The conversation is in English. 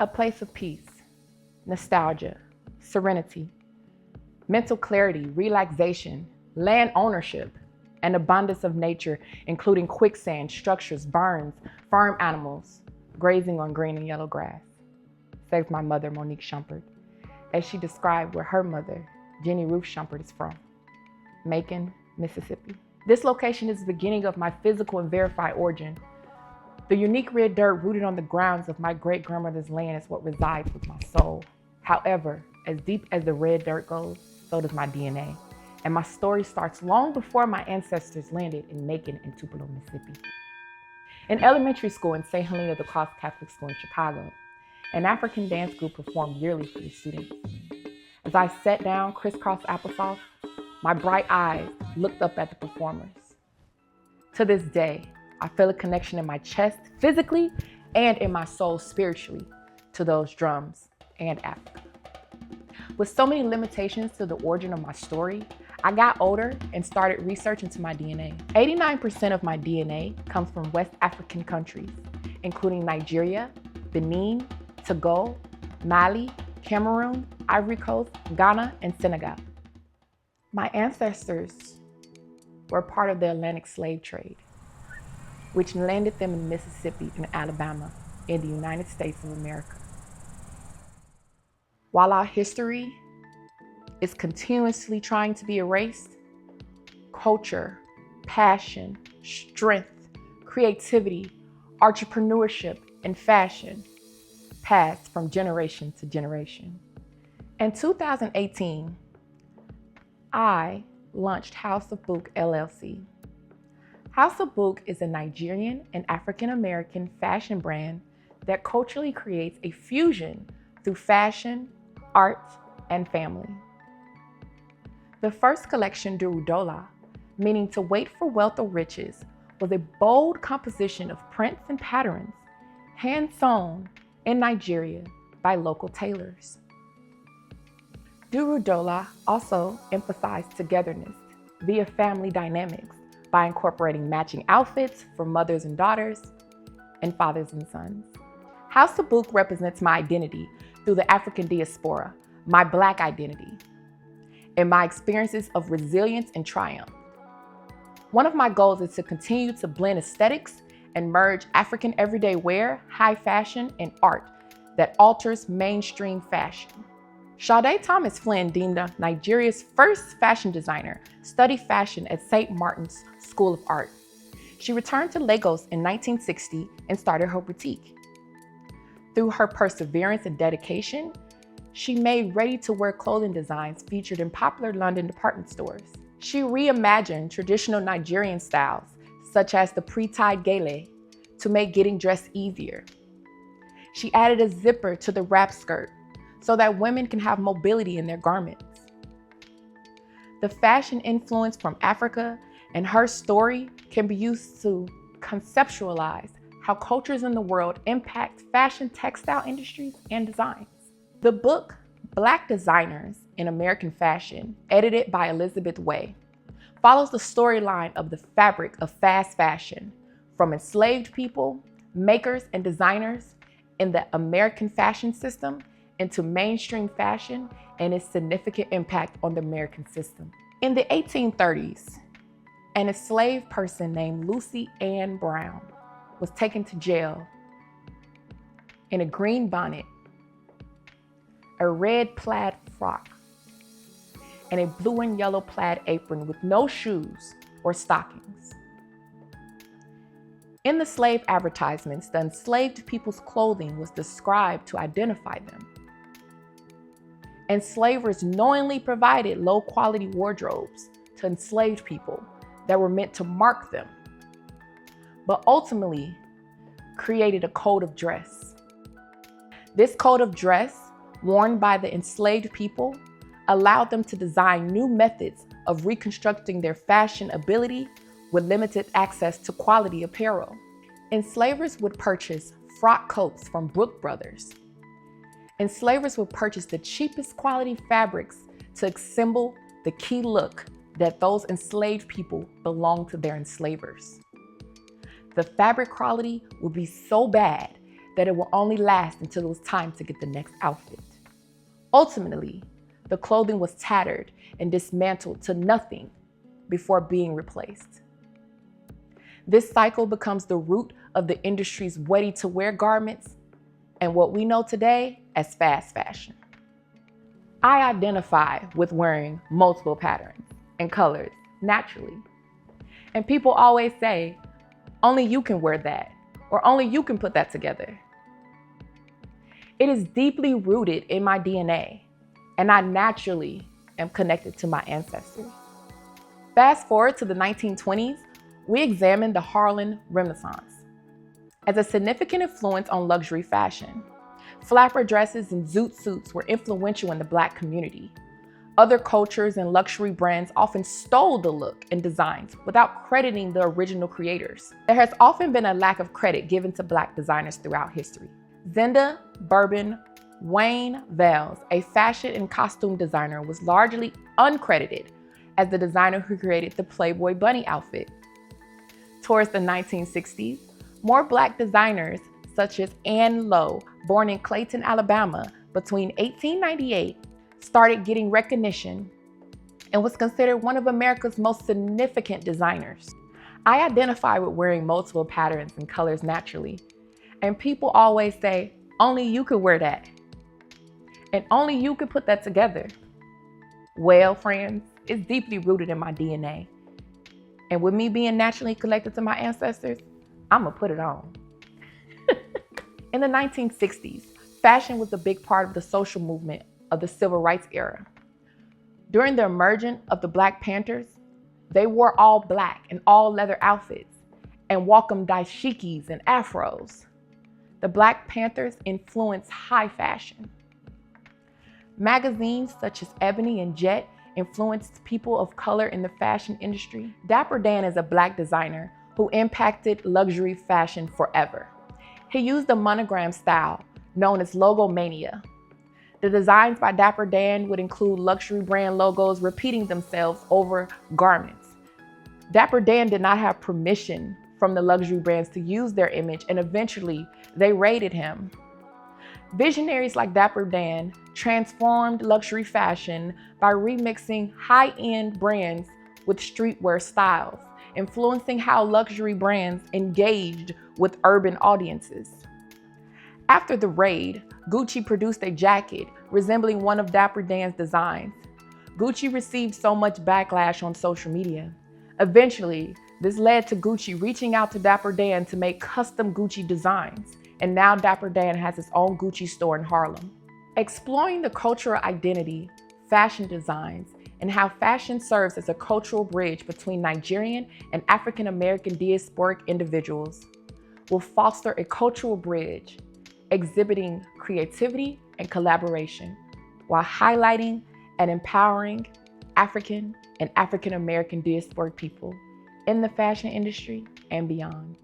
A place of peace, nostalgia, serenity, mental clarity, relaxation, land ownership, and abundance of nature, including quicksand, structures, burns, farm animals, grazing on green and yellow grass, says my mother, Monique Shumpert, as she described where her mother, Jenny Ruth Shumpert, is from, Macon, Mississippi. This location is the beginning of my physical and verified origin. The unique red dirt rooted on the grounds of my great-grandmother's land is what resides with my soul. However, as deep as the red dirt goes, so does my DNA. And my story starts long before my ancestors landed in Macon and Tupelo, Mississippi. In elementary school in St. Helena the Cross Catholic School in Chicago, an African dance group performed yearly for the students. As I sat down, crisscross applesauce, my bright eyes looked up at the performers. To this day, I feel a connection in my chest, physically, and in my soul, spiritually, to those drums and Africa. With so many limitations to the origin of my story, I got older and started research into my DNA. 89% of my DNA comes from West African countries, including Nigeria, Benin, Togo, Mali, Cameroon, Ivory Coast, Ghana, and Senegal. My ancestors were part of the Atlantic slave trade, which landed them in Mississippi and Alabama in the United States of America. While our history is continuously trying to be erased, culture, passion, strength, creativity, entrepreneurship, and fashion passed from generation to generation. In 2018, I launched House of Buke LLC. House of Buke is a Nigerian and African-American fashion brand that culturally creates a fusion through fashion, art, and family. The first collection, Durudola, meaning to wait for wealth or riches, was a bold composition of prints and patterns, hand-sewn in Nigeria by local tailors. Durudola also emphasized togetherness via family dynamics by incorporating matching outfits for mothers and daughters and fathers and sons. House of Buke represents my identity through the African diaspora, my Black identity, and my experiences of resilience and triumph. One of my goals is to continue to blend aesthetics and merge African everyday wear, high fashion, and art that alters mainstream fashion. Sade Thomas Flynn, deemed Nigeria's first fashion designer, studied fashion at St. Martin's School of Art. She returned to Lagos in 1960 and started her boutique. Through her perseverance and dedication, she made ready-to-wear clothing designs featured in popular London department stores. She reimagined traditional Nigerian styles, such as the pre-tied gele, to make getting dressed easier. She added a zipper to the wrap skirt so that women can have mobility in their garments. The fashion influence from Africa and her story can be used to conceptualize how cultures in the world impact fashion, textile industries, and designs. The book, Black Designers in American Fashion, edited by Elizabeth Way, follows the storyline of the fabric of fast fashion, from enslaved people, makers, and designers in the American fashion system into mainstream fashion and its significant impact on the American system. In the 1830s, an enslaved person named Lucy Ann Brown was taken to jail in a green bonnet, a red plaid frock, and a blue and yellow plaid apron with no shoes or stockings. In the slave advertisements, the enslaved people's clothing was described to identify them. Enslavers knowingly provided low-quality wardrobes to enslaved people that were meant to mark them, but ultimately created a code of dress. This code of dress, worn by the enslaved people, allowed them to design new methods of reconstructing their fashion ability with limited access to quality apparel. Enslavers would purchase frock coats from Brooke Brothers. Enslavers would purchase the cheapest quality fabrics to assemble the key look that those enslaved people belonged to their enslavers. The fabric quality would be so bad that it will only last until it was time to get the next outfit. Ultimately, the clothing was tattered and dismantled to nothing before being replaced. This cycle becomes the root of the industry's ready-to-wear garments and what we know today as fast fashion. I identify with wearing multiple patterns and colors naturally. And people always say, only you can wear that, or only you can put that together. It is deeply rooted in my DNA, and I naturally am connected to my ancestors. Fast forward to the 1920s, we examined the Harlem Renaissance as a significant influence on luxury fashion. Flapper dresses and zoot suits were influential in the Black community. Other cultures and luxury brands often stole the look and designs without crediting the original creators. There has often been a lack of credit given to Black designers throughout history. Zinda Bourbon Wayne Vales, a fashion and costume designer, was largely uncredited as the designer who created the Playboy bunny outfit. Towards the 1960s, more Black designers, such as Ann Lowe, born in Clayton, Alabama, between 1898, started getting recognition and was considered one of America's most significant designers. I identify with wearing multiple patterns and colors naturally, and people always say, only you could wear that, and only you could put that together. Well, friends, it's deeply rooted in my DNA, and with me being naturally connected to my ancestors, I'm gonna put it on. In the 1960s, fashion was a big part of the social movement of the Civil Rights era. During the emergence of the Black Panthers, they wore all black and all leather outfits and welcomed dashikis and afros. The Black Panthers influenced high fashion. Magazines such as Ebony and Jet influenced people of color in the fashion industry. Dapper Dan is a Black designer who impacted luxury fashion forever. He used a monogram style known as logomania. The designs by Dapper Dan would include luxury brand logos repeating themselves over garments. Dapper Dan did not have permission from the luxury brands to use their image, and eventually they raided him. Visionaries like Dapper Dan transformed luxury fashion by remixing high-end brands with streetwear styles, influencing how luxury brands engaged with urban audiences. After the raid, Gucci produced a jacket resembling one of Dapper Dan's designs. Gucci received so much backlash on social media. Eventually, this led to Gucci reaching out to Dapper Dan to make custom Gucci designs, and now Dapper Dan has his own Gucci store in Harlem. Exploring the cultural identity, fashion designs, and how fashion serves as a cultural bridge between Nigerian and African American diasporic individuals will foster a cultural bridge exhibiting creativity and collaboration while highlighting and empowering African and African American diasporic people in the fashion industry and beyond.